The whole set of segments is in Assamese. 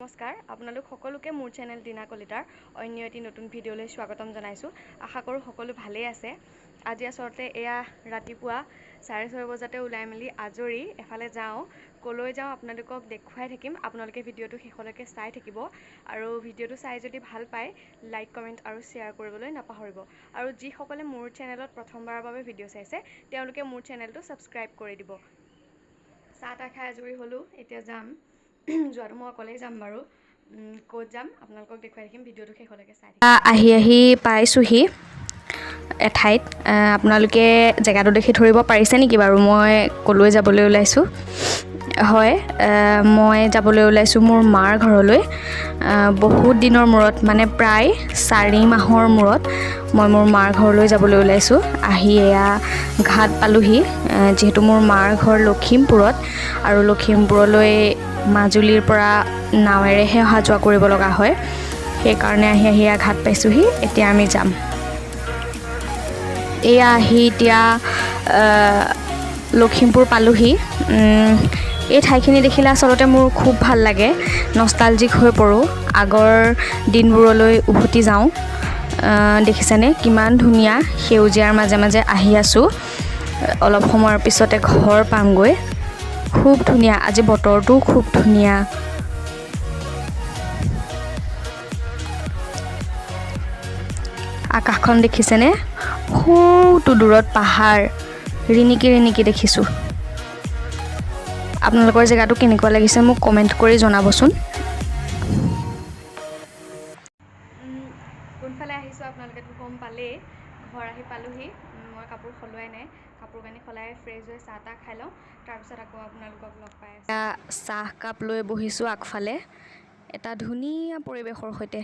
নমস্কাৰ আপোনালোক সকলোকে মোৰ চেনেল দিনা কলিতাৰ অন্য এটি নতুন ভিডিঅ'লৈ স্বাগতম জনাইছোঁ। আশা কৰোঁ সকলো ভালেই আছে। আজি আচলতে এয়া ৰাতিপুৱা 6:30 বজাতে ওলাই মেলি আজৰি এফালে যাওঁ। কলৈ যাওঁ আপোনালোকক দেখুৱাই থাকিম। আপোনালোকে ভিডিঅ'টো শেষলৈকে চাই থাকিব আৰু ভিডিঅ'টো চাই যদি ভাল পায় লাইক কমেণ্ট আৰু শ্বেয়াৰ কৰিবলৈ নাপাহৰিব। আৰু যিসকলে মোৰ চেনেলত প্ৰথমবাৰৰ বাবে ভিডিঅ' চাইছে তেওঁলোকে মোৰ চেনেলটো ছাবস্ক্ৰাইব কৰি দিব। চাহ তাহ খাই আজৰি হ'লোঁ, এতিয়া যাম। যোৱাটো মই অকলেই যাম বাৰু। ক'ত যাম আপোনালোকক দেখুৱাই থাকিম, ভিডিঅ'টো শেষলৈকে চাই থাকিম। আহি পাইছোঁহি এঠাইত। আপোনালোকে জেগাটো দেখি ধৰিব পাৰিছে নেকি বাৰু মই ক'লৈ যাবলৈ ওলাইছোঁ? হয়, মই যাবলৈ ওলাইছোঁ মোৰ মাৰ ঘৰলৈ। বহুত দিনৰ মূৰত, মানে প্ৰায় 4 মাহৰ মূৰত মই মোৰ মাৰ ঘৰলৈ যাবলৈ ওলাইছোঁ। আহি এয়া ঘাট পালোহি। যিহেতু মোৰ মাৰ ঘৰ লখিমপুৰত আৰু লখিমপুৰলৈ মাজুলীৰ পৰা নাৱেৰেহে অহা যোৱা কৰিব লগা হয়, সেইকাৰণে আহি এয়া ঘাট পাইছোঁহি। এতিয়া আমি যাম। এয়া আহি এতিয়া লখিমপুৰ পালোহি। এই ঠাইখিনি দেখিলে আচলতে মোৰ খুব ভাল লাগে, নষ্টালজিক হৈ পৰোঁ, আগৰ দিনবোৰলৈ উভতি যাওঁ। দেখিছেনে কিমান ধুনীয়া, সেউজীয়াৰ মাজে মাজে আহি আছোঁ। অলপ সময়ৰ পিছতে ঘৰ পামগৈ। খুব ধুনীয়া, আজি বতৰটোও খুব ধুনীয়া। আকাশখন দেখিছেনে? সৌটো দূৰত পাহাৰ ৰিণিকি ৰিণিকি দেখিছোঁ। আপোনালোকৰ জেগাটো কেনেকুৱা লাগিছে মোক কমেণ্ট কৰি জনাবচোন। কোনফালে আহিছোঁ আপোনালোকেতো গম পালেই। ঘৰ আহি পালোহি। মই কাপোৰ সলোৱাই নাই, কাপোৰ কানি সলাই ফ্ৰেছ হৈ চাহ তাহ খাই লওঁ, তাৰপিছত আকৌ আপোনালোকক লগ পাই আছোঁ। চাহ কাপ লৈ বহিছোঁ আগফালে এটা ধুনীয়া পৰিৱেশৰ সৈতে।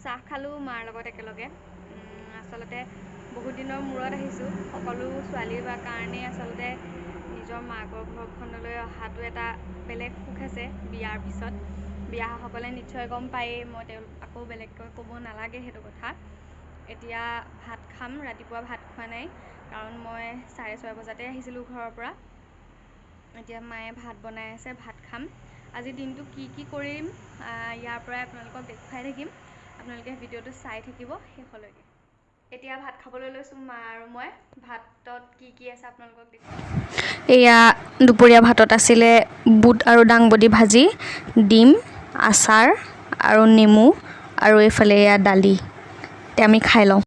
চাহ খালোঁ মাৰ লগত একেলগে। আচলতে বহুত দিনৰ মূৰত আহিছোঁ। সকলো ছোৱালীৰ কাৰণেই আচলতে নিজৰ মাকৰ ঘৰখনলৈ অহাটো এটা বেলেগ সুখ আছে। বিয়াৰ পিছত বিয়া অহাসকলে নিশ্চয় গম পায়েই, মই আকৌ বেলেগকৈ ক'ব নালাগে সেইটো কথা। এতিয়া ভাত খাম। ৰাতিপুৱা ভাত খোৱা নাই কাৰণ মই 6:30 বজাতে আহিছিলোঁ ঘৰৰ পৰা। এতিয়া মায়ে ভাত বনাই আছে, ভাত খাম। আজি দিনটো কি কি কৰিম ইয়াৰ পৰাই আপোনালোকক দেখুৱাই থাকিম। আপোনালোকে ভিডিঅ'টো চাই থাকিব শেষলৈকে। এতিয়া ভাত খাবলৈ লৈছোঁ মা আৰু মই। ভাতত কি কি আছে আপোনালোকক দেখুৱাম। এয়া দুপৰীয়া ভাতত আছিলে বুট আৰু দাংবডি ভাজি, ডিম, আচাৰ আৰু নেমু, আৰু এইফালে এয়া দালি। এতিয়া আমি খাই লওঁ।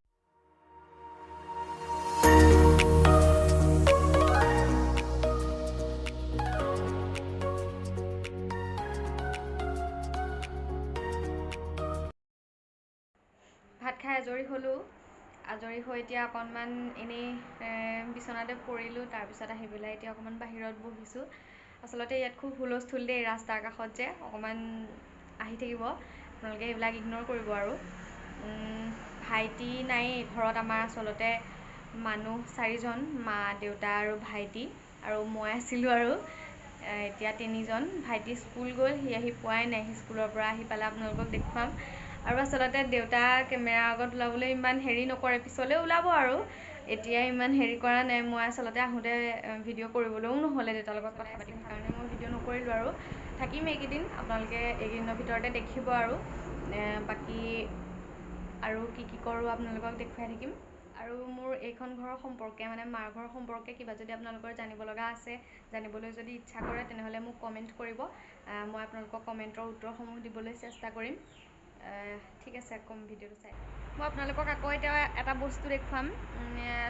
ভাত খাই আজৰি হ'লোঁ। আজৰি হৈ এতিয়া অকণমান এনেই বিচনাতে পৰিলোঁ। তাৰপিছত আহি পেলাই এতিয়া অকণমান বাহিৰত বহিছোঁ। আচলতে ইয়াত খুব হুলস্থুল দেই, ৰাস্তাৰ কাষত যে অকণমান আহি থাকিব, আপোনালোকে এইবিলাক ইগন'ৰ কৰিব আৰু। ভাইটি নায়েই ঘৰত আমাৰ। আচলতে মানুহ 4জন, মা দেউতা আৰু ভাইটি, আৰু মই আছিলোঁ আৰু এতিয়া 3জন। ভাইটি স্কুল গ'ল, সি আহি পোৱাই নাই। সি স্কুলৰ পৰা আহি পালে আপোনালোকক দেখুৱাম। আৰু আচলতে দেউতা কেমেৰাৰ আগত ওলাবলৈ ইমান হেৰি নকৰে, পিছলৈ ওলাব আৰু এতিয়া ইমান হেৰি কৰা নাই। মই আচলতে আহোঁতে ভিডিঅ' কৰিবলৈও নহ'লে দেউতাৰ লগত কথা পাতিম, সেইকাৰণে মই ভিডিঅ' নকৰিলোঁ আৰু। থাকিম এইকেইদিন, আপোনালোকে এইকেইদিনৰ ভিতৰতে দেখিব আৰু বাকী আৰু কি কি কৰোঁ আপোনালোকক দেখুৱাই থাকিম। আৰু মোৰ এইখন ঘৰৰ সম্পৰ্কে, মানে মাৰ ঘৰৰ সম্পৰ্কে কিবা যদি আপোনালোকৰ জানিব লগা আছে, জানিবলৈ যদি ইচ্ছা কৰে, তেনেহ'লে মোক কমেণ্ট কৰিব। মই আপোনালোকক কমেণ্টৰ উত্তৰসমূহ দিবলৈ চেষ্টা কৰিম। ঠিক আছে, কম ভিডিঅ'টো চাই। মই আপোনালোকক আকৌ এতিয়া এটা বস্তু দেখুৱাম।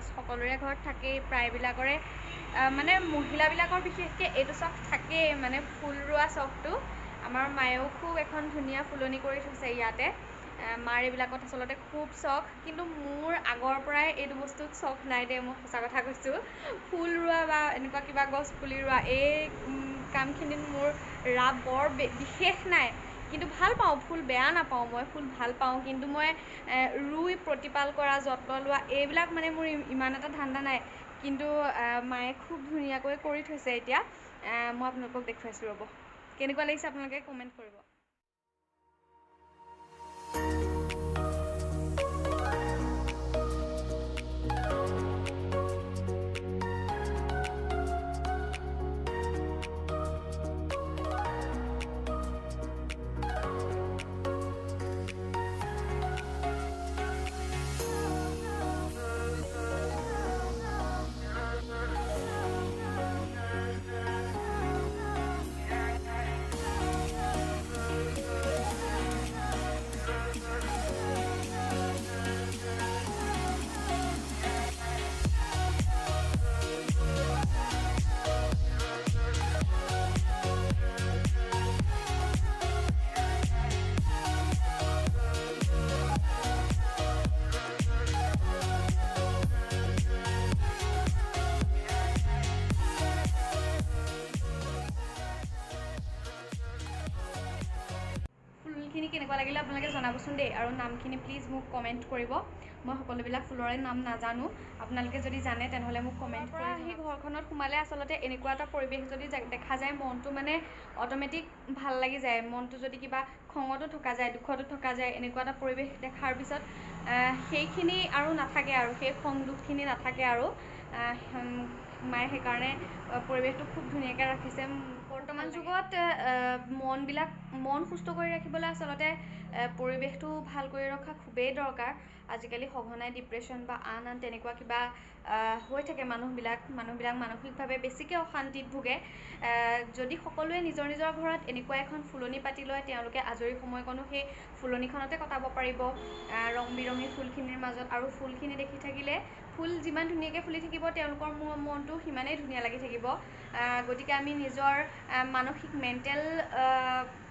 সকলোৰে ঘৰত থাকেই, প্ৰায়বিলাকৰে, মানে মহিলাবিলাকৰ বিশেষকৈ এইটো চখ থাকেই, মানে ফুল ৰোৱা চখটো। আমাৰ মায়েও খুব এখন ধুনীয়া ফুলনি কৰি থৈছে ইয়াতে। মাৰ এইবিলাকত আচলতে খুব চখ, কিন্তু মোৰ আগৰ পৰাই এইটো বস্তুত চখ নাই দেই, মই সঁচা কথা কৈছোঁ। ফুল ৰোৱা বা এনেকুৱা কিবা গছ পুলি ৰোৱা, এই কামখিনিত মোৰ ৰাপ বৰ বিশেষ নাই। কিন্তু ভাল পাওঁ ফুল, বেয়া নাপাওঁ। মই ফুল ভাল পাওঁ, কিন্তু মই ৰুই প্ৰতিপাল কৰা, যত্ন লোৱা, এইবিলাক মানে মোৰ ইমান এটা ধান্দা নাই। কিন্তু মায়ে খুব ধুনীয়াকৈ কৰি থৈছে এতিয়া। মই আপোনালোকক দেখুৱাইছোঁ ৰ'ব। কেনেকুৱা লাগিছে আপোনালোকে কমেণ্ট কৰিব। কেনেকুৱা লাগিলে আপোনালোকে জনাবচোন দেই আৰু নামখিনি প্লিজ মোক কমেণ্ট কৰিব মই সকলোবিলাক ফুলৰে নাম নাজানো আপোনালোকে যদি জানে তেনেহ'লে মোক কমেণ্ট কৰি আহি ঘৰখনত সোমালে আচলতে এনেকুৱা এটা পৰিৱেশ যদি দেখা যায় মনটো মানে অট'মেটিক ভাল লাগি যায় মনটো যদি কিবা খঙতো থকা যায় দুখতো থকা যায় এনেকুৱা এটা পৰিৱেশ দেখাৰ পিছত সেইখিনি আৰু নাথাকে আৰু সেই খং দুখখিনি নাথাকে আৰু মায়ে সেইকাৰণে পৰিৱেশটো খুব ধুনীয়াকৈ ৰাখিছে বৰ্তমান যুগত মন সুস্থ কৰি ৰাখিবলৈ আচলতে পৰিৱেশটো ভাল কৰি ৰখা খুবেই দৰকাৰ আজিকালি সঘনাই ডিপ্ৰেশ্যন বা আন তেনেকুৱা কিবা হৈ থাকে মানুহবিলাক মানসিকভাৱে বেছিকৈ অশান্তিত ভোগে যদি সকলোৱে নিজৰ নিজৰ ঘৰত এনেকুৱা এখন ফুলনি পাতি লয় তেওঁলোকে আজৰি সময়কণো সেই ফুলনিখনতে কটাব পাৰিব ৰং বিৰঙী ফুলখিনিৰ মাজত আৰু ফুলখিনি দেখি থাকিলে ফুল যিমান ধুনীয়াকৈ ফুলি থাকিব তেওঁলোকৰ মনটো সিমানেই ধুনীয়া লাগি থাকিব গতিকে আমি নিজৰ মানসিক মেণ্টেল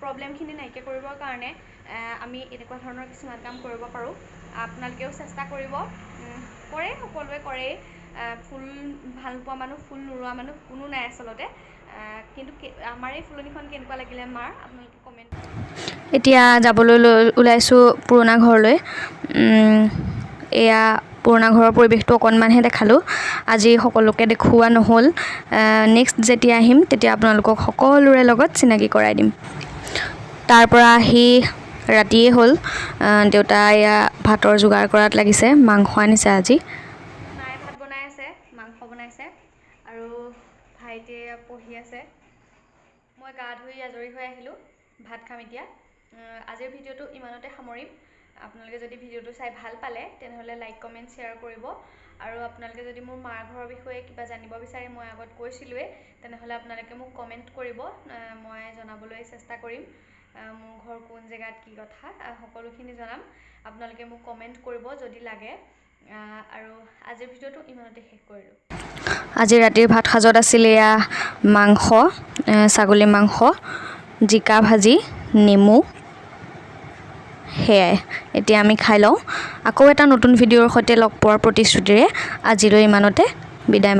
প্ৰব্লেমখিনি নাইকিয়া কৰিবৰ কাৰণে আমি এনেকুৱা ধৰণৰ কিছুমান কাম কৰিব পাৰোঁ আপোনালোকেও চেষ্টা কৰিব কৰে সকলোৱে কৰেই ফুল ভাল পোৱা মানুহ ফুল নোৰোৱা মানুহ কোনো নাই আচলতে কিন্তু আমাৰ এই ফুলনিখন কেনেকুৱা লাগিলে মাৰ আপোনালোকে কমেণ্ট এতিয়া যাবলৈ ওলাইছোঁ পুৰণা ঘৰলৈ এয়া পুৰণা ঘৰৰ পৰিৱেশটো অকণমানহে দেখালোঁ আজি সকলোকে দেখুওৱা নহ'ল নেক্সট যেতিয়া আহিম তেতিয়া আপোনালোকক সকলোৰে লগত চিনাকি কৰাই দিম তাৰ পৰা আহি ৰাতিয়ে হ'ল দেউতা এয়া ভাতৰ যোগাৰ কৰাত লাগিছে মাংস আনিছে আজি মায়ে ভাত বনাই আছে মাংস বনাইছে আৰু ভাইটিয়ে পঢ়ি আছে মই গা ধুই আজৰি হৈ আহিলোঁ ভাত খাম এতিয়া আজিৰ ভিডিঅ'টো ইমানতে সামৰিম আপোনালোকে যদি ভিডিঅ'টো চাই ভাল পালে তেনেহ'লে লাইক কমেণ্ট শ্বেয়াৰ কৰিব আৰু আপোনালোকে যদি মোৰ মাৰ ঘৰৰ বিষয়ে কিবা জানিব বিচাৰে মই আগত কৈছিলোঁৱেই তেনেহ'লে আপোনালোকে মোক কমেণ্ট কৰিব মই জনাবলৈ চেষ্টা কৰিম মোৰ ঘৰ কোন জেগাত কি কথা সকলোখিনি জনাম আপোনালোকে মোক কমেণ্ট কৰিব যদি লাগে আৰু আজিৰ ভিডিঅ'টো ইমানতে শেষ কৰিলোঁ আজি ৰাতিৰ ভাত সাজত আছিলে এয়া মাংস ছাগলী মাংস জিকা ভাজি নেমু সেয়াই এতিয়া আমি খাই লওঁ আকৌ এটা নতুন ভিডিঅ'ৰ সৈতে লগ পোৱাৰ প্ৰতিশ্ৰুতিৰে আজিলৈ ইমানতে বিদায় মাগিছোঁ